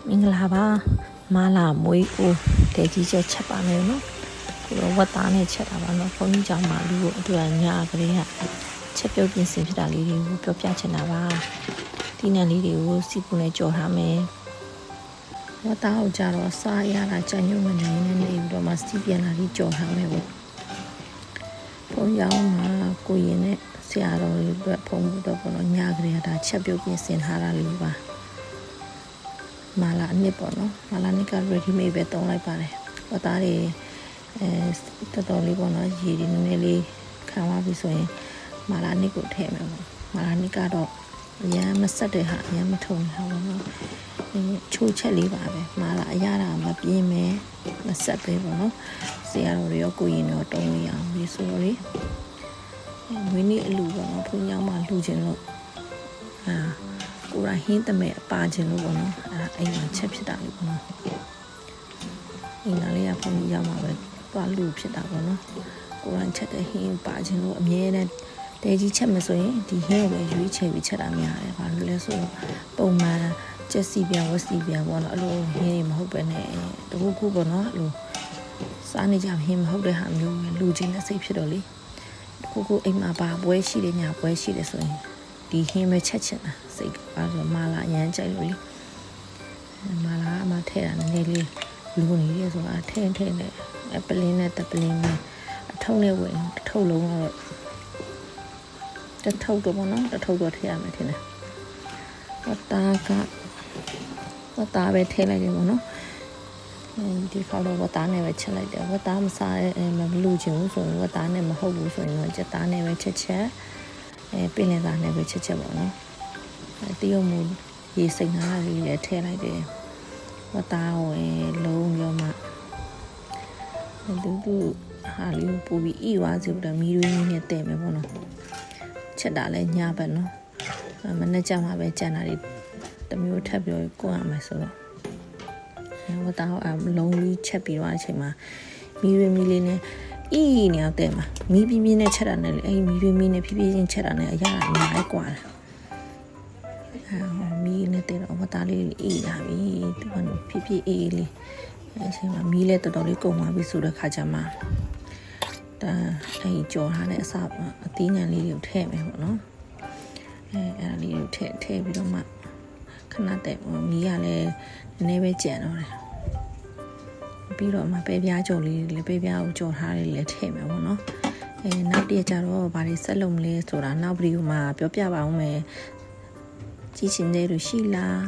မင်္ဂလာပါမာလာမွေးဦးတဲကြီးချက်ပါမယ်နော်ကိုတော့ဝတ်သားနဲ့ချက်တာပါနော်ဘုန်းကြီးကြောင့်မာလူကိုအတွက်ညာကလေးကချက်ပြုတ်ပြင်ဆင်ဖြစ်တာလေးတွေကိုပြောပြချင်တာပါဒီနံလေးတွေကိုစီပူနဲ့ကြော်ထားမယ်ဝတ်သားကိုကြတော့စားရတာကြံ့ညွန့်မနေနဲ့နေပြီးတော့မှစီပြန်လာပြီးကြော်ထားမယ်ပေါ့ဘုန်းကြီးအောင်မှာကိုရင်နဲ့ဆရာတော်တွေအတွက်ဖုံးဖို့တော့ပေါ့နော်ညာကလေးကဒါချက်ပြုတ်ပြင်ဆင်ထားတာလေးပါမာလာအနစ်ပေါ့နော်မာလာနစ်က ready made ပဲသုံးလိုက်ပါတယ်ဝတ်သားတွေတော်တော်လေးပေါ့နော်ရေဒီနည်းနည်းလေးခံသွားပြီဆိုရင်မာလာနစ်ကိုထည့်မယ်ပေါ့မာလာနစ်ကတော့အရန်မဆက်တဲ့ဟာအရန်မထုံတာပေါ့နော်ချိုးချက်လေးပါပဲမာလာအရတာမပြင်းမဲမဆက်ပဲပေါ့နော်ဆရာတော်တွေရောကိုရင်ရောတုံးလေးအောင်ပြီးဆိုတော့လေမွေးနေ့အလူပေါ့နော်ဘုန်းကြီးမှလူချင်းလို့ကိုရာဟင်းတမဲအပါခြင်းလို့ပေါ့နော်အိမ်မှာချက်ဖြစ်တာလေးပေါ့နော်အိမ်သားလေးကဘုန်းကြီးရောက်မှာပဲသွားလူဖြစ်တာပေါ့နော်ကိုရာချက်တဲ့ဟင်းပါခြင်းလို့အမြဲတမ်းတဲကြီးချက်မဆိုရင်ဒီဟင်းကိုပဲရွေးချယ်ပြီးချက်တာများတယ်ဘာလို့လဲဆိုတော့ပုံမှန်ချက်စီပြန်ဝစီပြန်ပေါ့နော်အဲ့လိုဟင်းမဟုတ်ပဲနဲ့တခုခုပေါ့နော်အဲ့လိုစားနေကြဟင်းမဟုတ်တဲ့ဟာမျိုးပဲလူချင်းနဲ့စိတ်ဖြစ်တော့လေတခုခုအိမ်မှာဘာပွဲရှိတယ်ညာပွဲရှိတယ်ဆိုရင်ဒီဟင်းပဲချက်ချင်တာစိတ်ပါဆိုမာလာရမ်းကြိုက်လို့လေမာလာအမထဲတာနည်းနည်းလေးလူနေရဆိုတာထဲနဲ့ပလင်းနဲ့တပလင်းနဲ့အထုံးနဲ့ဝင်တစ်ထုပ်လုံးတော့တစ်ထုပ်တော့ပေါ့နော်တစ်ထုပ်တော့ထည့်ရမယ်ထင်တယ်ဝတ်သားပဲထည့်လိုက်တယ်ပေါ့နော်ဒီခေါက်တော့ဝတ်သားနဲ့ပဲချက်လိုက်တယ်ဝတ်သားမစားမလူချင်ဘူးဆိုရင်ဝတ်သားနဲ့မဟုတ်ဘူးဆိုရင်တော့ချက်သားနဲ့ပဲချက်ပင်လယ်သားနဲ့ပဲချက်ပေါ့နော်တရုတ်မူရေစိတ်နာလေးလည်းထည့်လိုက်တယ်ဝတ်သားကိုလုံးရောမှသူဟာလေးပူပြီးဤွားစီတော့မီးရင်းနဲ့တဲ့မယ်ပေါ့နော်ချက်တာလည်းညပဲနော်မနေ့ကမှပဲကြံတာတွေတမျိုးထပ်ပြီးကိုရမယ်ဆိုတော့ဝတ်သားကိုလုံးပြီးချက်ပြီးတော့အချိန်မှာမီးလေးနဲ့ဤနေအောင်တဲ့မှာမီးပြင်းပြင်းနဲ့ချက်တာနဲ့လေမီးနဲ့ဖြည်းဖြည်းချင်းချက်တာနဲ့အရာအများကြီးกว่าတယ်မီးနဲ့တဲ့တော့ဝတ်သားလေးအေးလာပြီသူကဖြည်းဖြည်းအေးလေးအချိန်မှာမီးလည်းတော်တော်လေးကုန်သွားပြီဆိုတဲ့ခါကျမှဒါကြော်ထားတဲ့အစအသီးနှံလေးတွေကိုထည့်မယ်ပေါ့နော်အဲ့ဒါလေးကိုထည့်ပြီးတော့မှခဏတဲ့မီးကလည်းနည်းနည်းပဲကြံတော့တယ်ပြီးတော့မှပဲပြားကြော်လေးလည်းပဲပြားကိုကြော်ထားလေးလည်းထည့်မယ်ပေါ့နော်နောက်တစ်ရက်ကျတော့ဗာတွေဆက်လုပ်မလဲဆိုတာနောက်ဗီဒီယိုမှာပြောပြပါဦးမယ်ကြည့်ချင်တဲ့လူရှိလား